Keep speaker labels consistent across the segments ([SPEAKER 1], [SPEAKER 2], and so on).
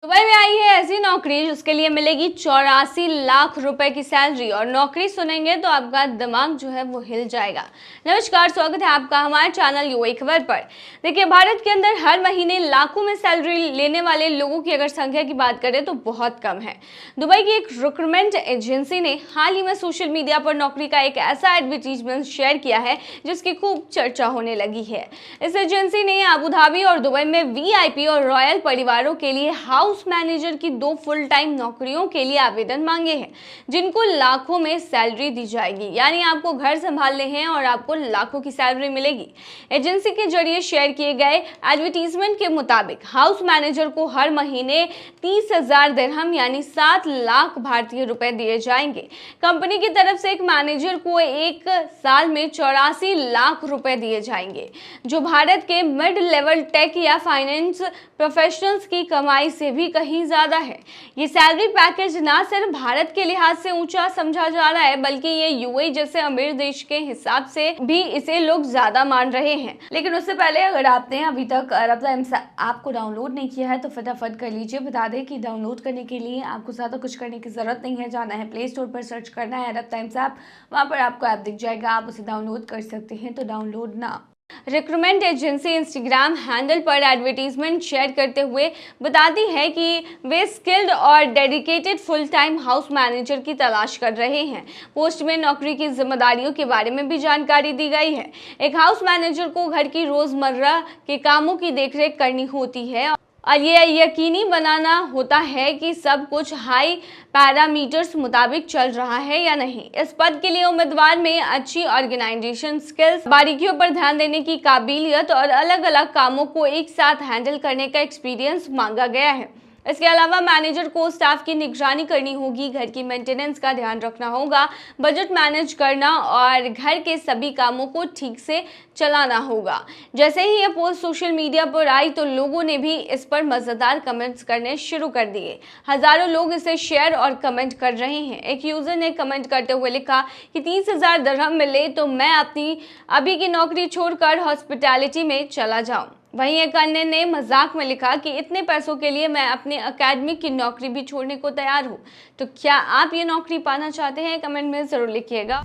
[SPEAKER 1] Dubai में आई है ऐसी नौकरी जिसके लिए मिलेगी 84 लाख रुपए की सैलरी। और नौकरी सुनेंगे तो आपका दिमाग जो है वो हिल जाएगा। नमस्कार, स्वागत है आपका हमारे चैनल यूएई खबर पर। देखिए, भारत के अंदर हर महीने लाखों में सैलरी लेने वाले लोगों की अगर संख्या की बात करें तो बहुत कम है। दुबई की एक रिक्रूटमेंट एजेंसी ने हाल ही में सोशल मीडिया पर नौकरी का एक ऐसा एडवर्टीजमेंट शेयर किया है जिसकी खूब चर्चा होने लगी है। इस एजेंसी ने अबू धाबी और दुबई में वीआईपी और रॉयल परिवारों के लिए हाउस मैनेजर की 2 फुल टाइम नौकरियों के लिए आवेदन मांगे हैं, जिनको लाखों में सैलरी दी जाएगी। यानी आपको घर संभालने हैं और आपको लाखों की सैलरी मिलेगी। एजेंसी के जरिए शेयर किए गए एडवर्टीजमेंट के मुताबिक हाउस मैनेजर को हर महीने 30,000 दिरहम यानी 7 लाख भारतीय रुपए दिए जाएंगे। कंपनी की तरफ से एक मैनेजर को एक साल में 84 लाख रुपए दिए जाएंगे, जो भारत के मिड लेवल टेक या फाइनेंस प्रोफेशनल्स की कमाई से भी कहीं ज्यादा है। ये सैलरी पैकेज ना सिर्फ भारत के लिहाज से ऊंचा समझा जा रहा है, बल्कि ये यूएई जैसे अमीर देश के हिसाब से भी इसे लोग ज्यादा मान रहे हैं। लेकिन उससे पहले अगर आपने अभी तक अरब टाइम्स ऐप को डाउनलोड नहीं किया है तो फटाफट कर लीजिए। बता दें कि डाउनलोड करने के लिए आपको ज्यादा कुछ करने की जरूरत नहीं है। जाना है प्ले स्टोर पर, सर्च करना है अरब टाइम्स ऐप, वहां पर आपको ऐप दिख जाएगा, आप उसे डाउनलोड कर सकते हैं। तो डाउनलोड ना। रिक्रूटमेंट एजेंसी इंस्टाग्राम हैंडल पर एडवर्टीजमेंट शेयर करते हुए बताती है कि वे स्किल्ड और dedicated full time house manager की तलाश कर रहे हैं। पोस्ट में नौकरी की जिम्मेदारियों के बारे में भी जानकारी दी गई है। एक हाउस मैनेजर को घर की रोजमर्रा के कामों की देखरेख करनी होती है और ये यकीनी बनाना होता है कि सब कुछ हाई पैरामीटर्स मुताबिक चल रहा है या नहीं। इस पद के लिए उम्मीदवार में अच्छी ऑर्गेनाइजेशन स्किल्स, बारीकियों पर ध्यान देने की काबिलियत और अलग अलग कामों को एक साथ हैंडल करने का एक्सपीरियंस मांगा गया है। इसके अलावा मैनेजर को स्टाफ की निगरानी करनी होगी, घर की मेंटेनेंस का ध्यान रखना होगा, बजट मैनेज करना और घर के सभी कामों को ठीक से चलाना होगा। जैसे ही ये पोस्ट सोशल मीडिया पर आई तो लोगों ने भी इस पर मजेदार कमेंट्स करने शुरू कर दिए। हजारों लोग इसे शेयर और कमेंट कर रहे हैं। एक यूजर ने कमेंट करते हुए लिखा कि 30,000 दिरहम मिले तो मैं अपनी अभी की नौकरी छोड़कर हॉस्पिटैलिटी में चला जाऊं। वहीं एक अन्य ने मजाक में लिखा कि इतने पैसों के लिए मैं अपने एकेडमिक की नौकरी भी छोड़ने को तैयार हूं। तो क्या आप ये नौकरी पाना चाहते हैं? कमेंट में जरूर लिखिएगा।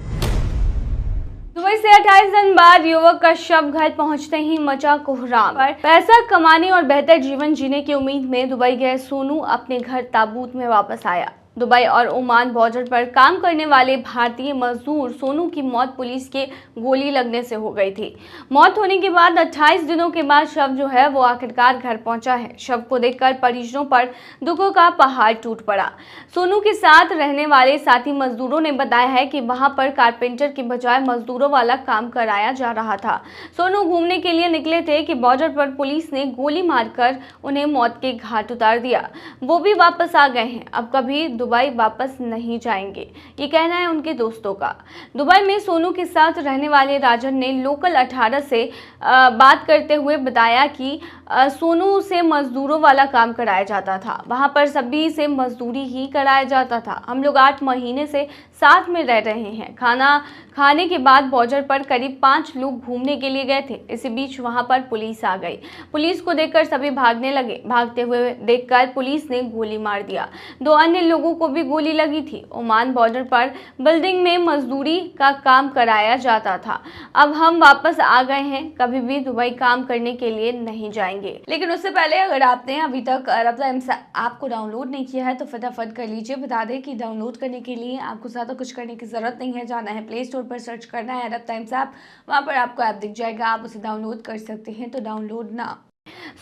[SPEAKER 1] दुबई से 28 दिन बाद युवक का शव घर पहुंचते ही मचा कोहराम। पैसा कमाने और बेहतर जीवन जीने की उम्मीद में दुबई गए सोनू अपने घर ताबूत में वापस आया। दुबई और ओमान बॉर्डर पर काम करने वाले भारतीय मजदूर सोनू की मौत पुलिस के गोली लगने से हो गई थी। मौत होने के बाद 28 दिनों के बाद शव जो है वो आखिरकार घर पहुंचा है। शव को देखकर परिजनों पर दुखों का पहाड़ टूट पड़ा। सोनू के साथ रहने वाले साथी मजदूरों ने बताया है कि वहां पर कारपेंटर के बजाय मजदूरों वाला काम कराया जा रहा था। सोनू घूमने के लिए निकले थे कि बॉर्डर पर पुलिस ने गोली मारकर उन्हें मौत के घाट उतार दिया। वो भी वापस आ गए हैं, अब कभी दुबई वापस नहीं जाएंगे, ये कहना है उनके दोस्तों का। दुबई में सोनू के साथ रहने वाले राजन ने लोकल 18 से बात करते हुए बताया कि सोनू से मजदूरों वाला काम कराया जाता था। वहां पर सभी से मजदूरी ही कराया जाता था। हम लोग 8 महीने से साथ में रह रहे हैं। खाना खाने के बाद बॉर्डर पर करीब 5 लोग घूमने के लिए गए थे। इसी बीच वहां पर पुलिस आ गई। पुलिस को देखकर सभी भागने लगे। भागते हुए देखकर पुलिस ने गोली मार दिया। 2 अन्य लोगों को भी गोली लगी थी। ओमान बॉर्डर पर बिल्डिंग में मजदूरी का काम कराया जाता था। अब हम वापस आ गए हैं, कभी भी दुबई काम करने के लिए नहीं जाएंगे। लेकिन उससे पहले अगर आपने अभी तक अरब टाइम्स ऐप को डाउनलोड नहीं किया है तो फटाफट कर लीजिए। बता दें कि डाउनलोड करने के लिए आपको ज्यादा कुछ करने की जरूरत नहीं है। जाना है प्ले स्टोर पर, सर्च करना है अरब टाइम्स ऐप, वहां पर आपको ऐप दिख जाएगा, आप उसे डाउनलोड कर सकते हैं। तो डाउनलोड ना।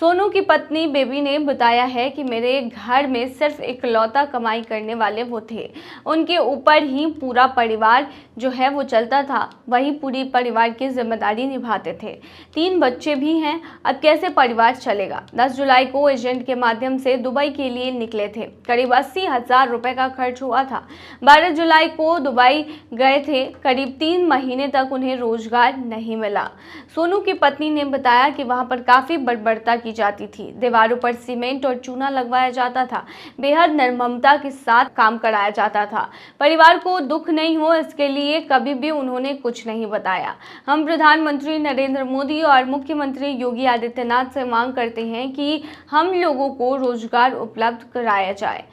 [SPEAKER 1] सोनू की पत्नी बेबी ने बताया है कि मेरे घर में सिर्फ इकलौता कमाई करने वाले वो थे। उनके ऊपर ही पूरा परिवार जो है वो चलता था, वही पूरी परिवार की जिम्मेदारी निभाते थे। 3 बच्चे भी हैं, अब कैसे परिवार चलेगा। 10 जुलाई को एजेंट के माध्यम से दुबई के लिए निकले थे। करीब 80,000 रुपए का खर्च हुआ था। 12 जुलाई को दुबई गए थे। करीब 3 महीने तक उन्हें रोजगार नहीं मिला। सोनू की पत्नी ने बताया कि वहां पर काफी बड़बड़ व्यवस्था की जाती थी। दीवारों पर सीमेंट और चूना लगवाया जाता था। बेहद निर्ममता के साथ काम कराया जाता था। परिवार को दुख नहीं हो इसके लिए कभी भी उन्होंने कुछ नहीं बताया। हम प्रधानमंत्री नरेंद्र मोदी और मुख्यमंत्री योगी आदित्यनाथ से मांग करते हैं कि हम लोगों को रोजगार उपलब्ध कराया जाए।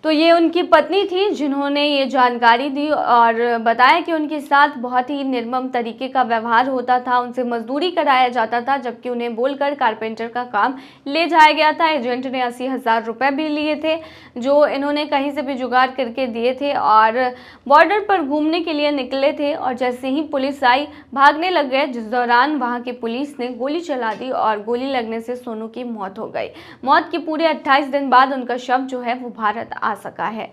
[SPEAKER 1] तो ये उनकी पत्नी थी जिन्होंने ये जानकारी दी और बताया कि उनके साथ बहुत ही निर्मम तरीके का व्यवहार होता था, उनसे मजदूरी कराया जाता था, जबकि उन्हें बोलकर कारपेंटर का काम ले जाया गया था। एजेंट ने 80,000 रुपये भी लिए थे जो इन्होंने कहीं से भी जुगाड़ करके दिए थे और बॉर्डर पर घूमने के लिए निकले थे और जैसे ही पुलिस आई भागने लग गए, जिस दौरान वहाँ की पुलिस ने गोली चला दी और गोली लगने से सोनू की मौत हो गई। मौत के पूरे 28 दिन बाद उनका शव जो है वो भारत आ सका है।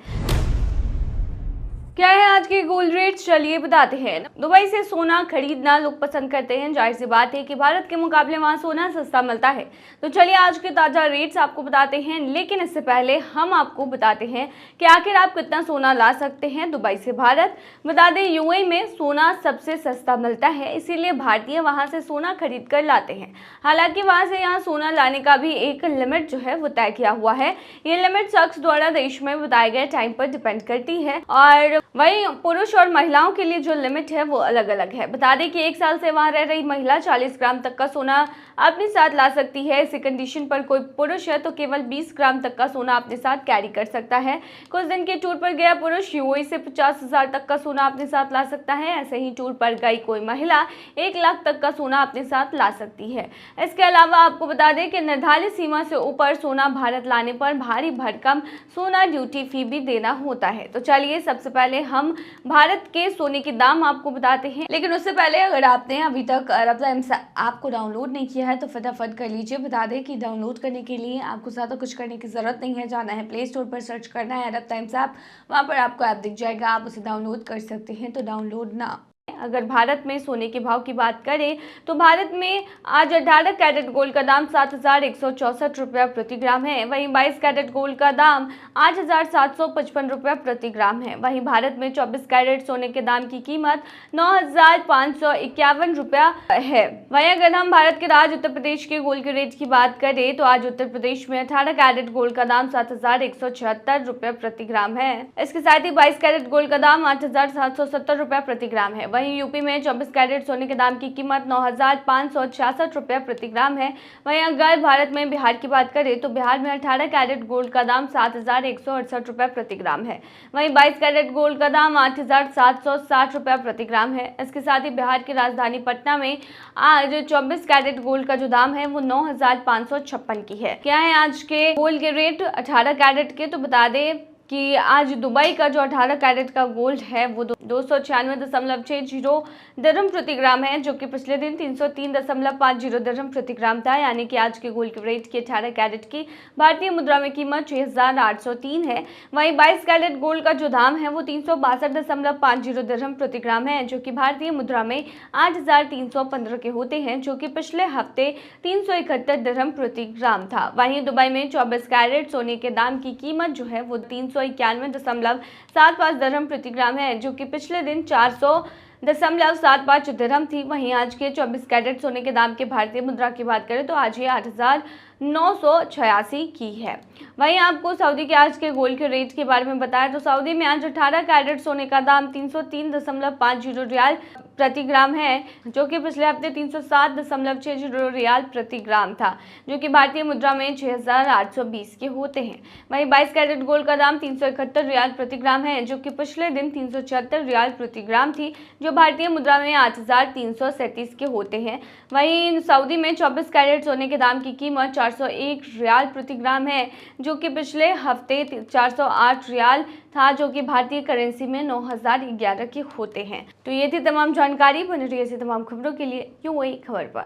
[SPEAKER 1] क्या है आज के गोल्ड रेट्स, चलिए बताते हैं। दुबई से सोना खरीदना लोग पसंद करते हैं, जाहिर सी बात है कि भारत के मुकाबले वहां सोना सस्ता मिलता है। तो चलिए आज के ताजा रेट्स आपको बताते हैं, लेकिन इससे पहले हम आपको बताते हैं कि आखिर आप कितना सोना ला सकते हैं दुबई से भारत। बता दें यूएई में सोना सबसे सस्ता मिलता है, इसीलिए भारतीय वहां से सोना खरीद कर लाते हैं। हालांकि वहां से यहाँ सोना लाने का भी एक लिमिट जो है वो तय किया हुआ है। ये लिमिट शख्स द्वारा देश में बताए गए टाइम पर डिपेंड करती है और वहीं पुरुष और महिलाओं के लिए जो लिमिट है वो अलग अलग है। बता दें कि 1 साल से वहां रह रही महिला 40 ग्राम तक का सोना अपने साथ ला सकती है। इसी कंडीशन पर कोई पुरुष है तो केवल 20 ग्राम तक का सोना अपने साथ कैरी कर सकता है। कुछ दिन के टूर पर गया पुरुष यूएई से 50,000 तक का सोना अपने साथ ला सकता है। ऐसे ही टूर पर गई कोई महिला 1 लाख तक का सोना अपने साथ ला सकती है। इसके अलावा आपको बता दें कि निर्धारित सीमा से ऊपर सोना भारत लाने पर भारी भरकम सोना ड्यूटी फी भी देना होता है। तो चलिए सबसे पहले हम भारत के सोने के दाम आपको बताते हैं, लेकिन उससे पहले अगर आपने अभी तक अरब टाइम्स ऐप को डाउनलोड नहीं किया है तो फटाफट कर लीजिए। बता दें कि डाउनलोड करने के लिए आपको ज़्यादा कुछ करने की ज़रूरत नहीं है। जाना है प्ले स्टोर पर, सर्च करना है अरब टाइम्स ऐप, वहाँ पर आपको ऐप दिख जाएगा, आप उसे डाउनलोड कर सकते हैं। तो डाउनलोड ना। अगर भारत में सोने के भाव की बात करें तो भारत में आज 18 कैरेट गोल्ड का दाम 7,164 रुपया प्रति ग्राम है। वहीं 22 कैरेट गोल्ड का दाम 8,755 रुपया प्रति ग्राम है। वहीं भारत में 24 कैरेट सोने के दाम की कीमत 9,551 रुपया है। वहीं अगर हम भारत के राज्य उत्तर प्रदेश के गोल्ड के रेट की बात करें तो आज उत्तर प्रदेश में 18 कैरेट गोल्ड का दाम 7,176 रुपया प्रति ग्राम है। इसके साथ ही 22 कैरेट गोल्ड का दाम 8,770 रुपया प्रति ग्राम है। वहीं यूपी में 24 कैरेट सोने के दाम की कीमत 9,566 रुपया प्रति ग्राम है। वहीं अगर भारत में बिहार की बात करें तो बिहार में 18 कैरेट गोल्ड का दाम 7,168 रुपया प्रति ग्राम है। वहीं 22 कैरेट गोल्ड का दाम 8,760 रुपया प्रति ग्राम है। इसके साथ ही बिहार की राजधानी पटना में आज 24 कैरेट गोल्ड का जो दाम है वो 9,556 की है। क्या है आज के गोल्ड के रेट 18 कैरेट के, तो बता दें कि आज दुबई का जो 18 कैरेट का गोल्ड है वो 296.60 दिरहम प्रति ग्राम है, जो कि पिछले दिन 303.50 दिरहम प्रति ग्राम था। यानी कि आज के गोल्ड के रेट की 18 कैरेट की भारतीय मुद्रा में कीमत 6,803 है। वहीं 22 कैरेट गोल्ड का जो दाम है वो 362.50 दिरहम प्रति ग्राम है, जो कि भारतीय मुद्रा में 8,315 के होते हैं, जो कि पिछले हफ्ते 371 दिरहम प्रति ग्राम था। वहीं दुबई में 24 कैरेट सोने के दाम की कीमत जो है वो 391.75 दिरहम प्रति ग्राम है, जो कि पिछले दिन 400.75 दिरहम थी। वहीं आज के 24 कैरेट सोने के दाम के भारतीय मुद्रा की बात करें तो आज ये 8,986 की है। वहीं आपको सऊदी के आज के गोल्ड के रेट के बारे में बताया तो सऊदी में आज 18 कैरेट सोने का दाम 303.50 रियाल प्रति ग्राम है, जो कि पिछले हफ्ते 307.60 रियाल प्रति ग्राम था, जो कि भारतीय मुद्रा में 6,820 के होते हैं। वहीं 22 कैरेट गोल्ड का दाम 371 रियाल प्रति ग्राम है, जो कि पिछले दिन 376 रियाल प्रति ग्राम थी, जो भारतीय मुद्रा में 8,337 के होते हैं। वहीं सऊदी में 24 कैरेट सोने के दाम की कीमत 401 रियाल प्रति ग्राम है, जो कि पिछले हफ्ते 408 रियाल था, जो कि भारतीय करेंसी में 9,011 के होते हैं। तो ये थी तमाम जानकारी। बने रहिए ऐसी तमाम खबरों के लिए यूएई खबर पर।